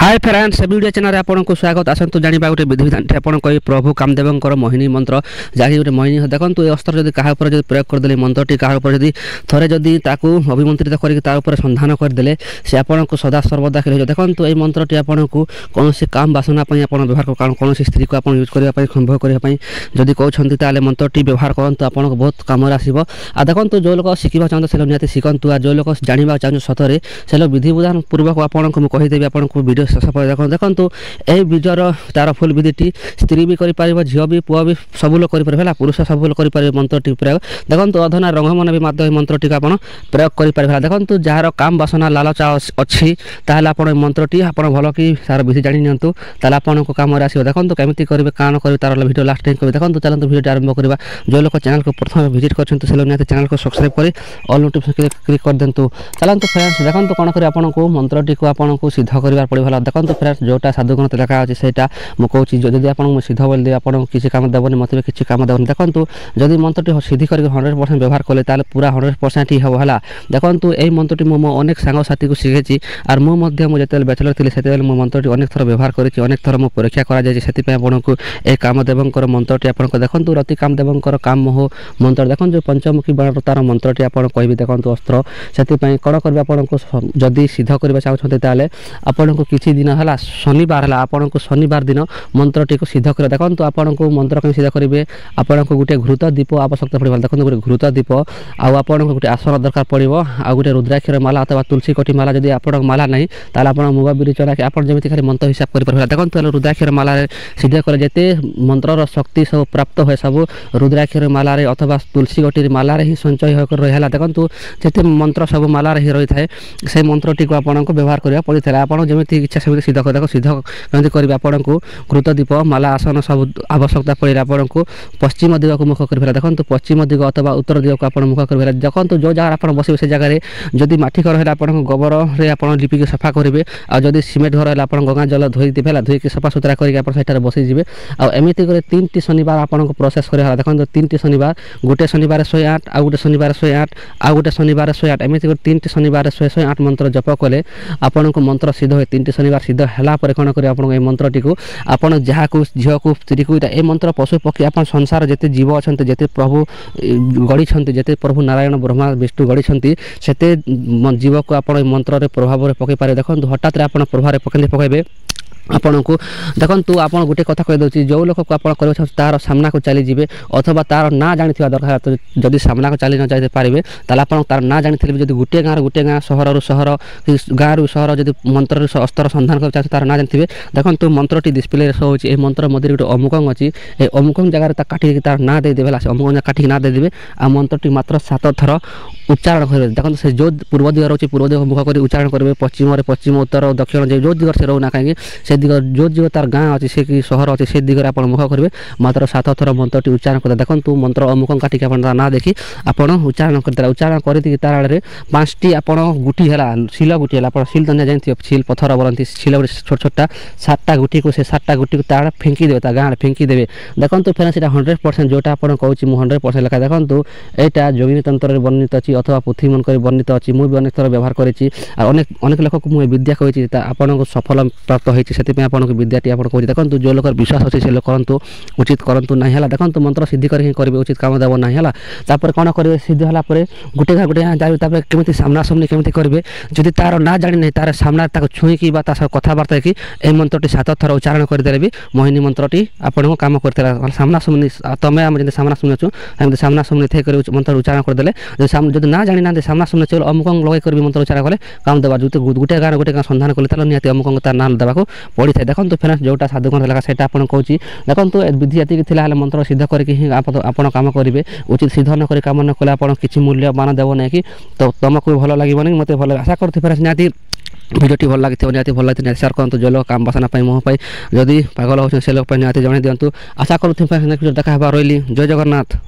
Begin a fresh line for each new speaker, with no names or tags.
Hi friends video channel आपको स्वागत। आसतु जाना गोटे विधि विधान आपको कही प्रभु कामदेव मोहिनी मंत्र जहाँकि गोटे मोहिनी देखो ये अस्त्र जब क्या प्रयोग करदे मंत्रटी क्या थे जदि अभिमंत्रित कर संधान करदे से आपको सदा सर्वदा खेल देखो ये मंत्रटी आपको कौन काम बासना आप व्यवहार कौन स्त्री को आप यूज करने संभव करने जदि कहते मंत्रटी व्यवहार करूँ आपको बहुत कम आसो। आ देखो जो लोग शिखा चाहते से निहत शिखु। आ जो लोग जानवा चाहते सतरे से लोग विधि विधान पूर्वक आपको कहीदेवी आपको वीडियो शेष पर देखो यही वीडियोर तार फुल विधिटी स्त्री भी कर झील भी पुआ भी सब लोग करें पुरुष सब लोग करें मंत्रटी प्रयोग देखो अधना रंगमन भी मध्य मंत्रटी आप प्रयोग करें देखो जार काम बासना लालचा अच्छी ताल आप मंत्रटी आप भल कि तार विधि जाणी नियंतु ताल आपको कम आसो। देखो केमी करेंगे काण करेंगे तार वीडियो लास्ट टाइम करेंगे देखो चलते वीडियो आरंभ करवा। जो लोग चैनल को प्रथम विजिट कर चैनल को सब्सक्राइब कर ऑल नोटिफिकेशन क्लिक कर दिंतु। चलते फ्रेंड्स देखो कौन कर आपको मंत्रटी को आपको सिद्ध करार पड़ा देखो फ्रेंड्स जोटा साधुगुण लिखा अच्छे से मुझे जब आप सिद्ध बोल आपको किसी काम देवनी मत किसी काम देवनी देखो जब मंत्रटी सिद्धि कर 100% व्यवहार कले पूरा 100% ही हम है। देखो यही मंत्रटी मो अनेक सांगसाथी को शिखी और मुझे बैचलर थी से मंत्रटी अनेक थर व्यवहार करें अनेक थर मुझे परीक्षा कर कामदेव मंत्रटी आप देखो रति कामदेव काम हो मंत्र देखो जो पंचमुखी बाण तार मंत्रटी आप कह देखो अस्त्र से कौन करेंगे आपको जदि सिद्ध करना चाहते आपको किसी दिन है शनिवार है आपको शनिवार दिन मंत्रटी को सिद्ध कर देखो आपको मंत्र कहीं सिद्ध करेंगे आपको गोटे घृत दीप आवश्यकता पड़ा देखो गोटे घृत दीप आपको गोटे आसन दरकार पड़ो आ गए रुद्राक्षर माला अथवा तुलसी कटी माला जब आप माला ना ताल आप मुगा बिरी चढ़ा आप जमी खाली मंत्र हिसाब कर देखो रुद्राक्षर माला सिद्ध कर जिते मंत्रर शक्ति सब प्राप्त हुए सब रुद्राक्षर माला अथवा तुलसी कटी माला ही संचय होकर रहा देखो जिते मंत्र सब माला ही रही है से मंत्रटी को आपको व्यवहार करा पड़ता है। आप जमी इच्छा से सिद्ध कर देखो सिद्ध कमी करेंगे आपको घृत दीप माला आसन सब आवश्यकता पड़े आपको पश्चिम दिग को मुख कर देखो पश्चिम दिग अथवा उत्तर दिग को आप मुख कर देखो जो जगह आप बसवे से जगह जदि मटी घर है आपको गोबर में लिपिक सफा करेंगे आदि सीमेंट घर है आप गंगा जल धोईदेवे धोईक सफा सुतरा करके बसईजे आमती कर 3टी शनिवार आपको प्रोसेस कर देखो 3टी शनिवार गोटे शनिवार 108 आ गोटे शनिवार 108 आ गोटे शनिवार 108 एमती कर 3टी शनिवार 108 मंत्र जप कले आपको मंत्र सिद्ध हुए 3टी शनिवार सिद्ध है कौन कर मंत्रटी को आप जहाँ को झील को स्त्री को ये मंत्र पशु पक्षी आप संसार जिते जीव अच्छा जिते प्रभु गढ़ी जिते प्रभु नारायण ब्रह्मा विष्णु गढ़ी से जीव को आप मंत्र प्रभाव पकई पारे देखो हठात आप प्रभाव पकड़े आपन को देखो आप गोटे कथा कहीदे जो लोक को आप तार सामना को चली जाए अथवा तार ना जानी दरकार तो जब सामना को चली न जाते पारे ताल आप तार ना जानी जब गोटे गाँव सहर सहर गाँव सहर जब मंत्र अस्त्र संधान कर तार ना जानी देखो मंत्रटी डिस्प्ले शो होती मंत्र मध्य गोटे अमुकंग अच्छी अमुकंग जगह काटिक तार ना देदेवे अमुकंग काटिक ना देदेवे आ मंत्रटी मात्र 7 थर उच्चारण करेंगे देखो से जो पूर्व दिग रोचे पूर्व दिग मुख कर उच्चारण करेंगे पश्चिम उत्तर दक्षिण जो दिग से रोना कहीं से दिग जो दिग तार गाँ अच्छी से कि सहर अच्छी से दिगरे आप मुख करेंगे मात्र 7 थर मंत्रटी उच्चारण कर देखो मंत्र अमुकंग काटिक आप ना देखी आप उच्चारण करते उच्चारण कर तार आड़े 5टी आप गुटी है शिल गुटी है आप शिल तो जानते शिल पथर बोलती शिल छोट छोटा 7टा गुटी को से 7टा गुटी को तार फेंकी देवे गाँव फेंकी देवे देखो फिर से 100% जोटा आप कहूँ 100% लिखा देखो यहाँ जोगिनी तंत्र वर्णित अच्छी अथवा पुथी मनक वर्णित अच्छी मुझे अनेक थर व्यवहार करें अनेक अनेक लोक को मुझे विद्या कही आपको सफल प्राप्त होती से आपको विद्याटी आप कहूँ देखो जो लोग विश्वास अच्छे से करूँ उचित करूँ ना है देखो मंत्र सिद्धि करेंगे उचित काम देव ना है तापर कौन करेंगे सिद्ध है गोटे गाँ जाए केमी सामना सामने केमी करेंगे जदि तार ना जानी तार सामना छुईकी कथबार्ता कि यह मंत्रटी 7 थर उच्चारण करदे भी मोहिनी मंत्रटी आपको कम करते सामना सामने तमें आम जब सामना सामने अच्छु सामना सामने थे मंत्र उच्चारण करदे जब ना जानी ना सामना सामने चल अमुकंग लगे कर मंत्र उच्चारण कले काम देवा जो गोटे गाँव संधान कले निहत अमुकंग तार ना देवा पड़ी था देखो फ्रेंड्स जोटा साधुगुण लगा से आपको कहूँ देखो विधि ये थी मंत्र सिद्ध करके आप काम करेंगे उचित सिद्ध न कर काम न कले आप किसी मूल्यवान देव ना कि तो तुमको भल लगे मत भल आशा करते फ्रेंड्स निहती भिडियोटी भल लगी निहती भल लगी शेयर करूँ जो लोग काम बासना मोह जदि पागल हो से लोग निहती जन दिंतु आशा करूँ देखा रही जय जगन्नाथ।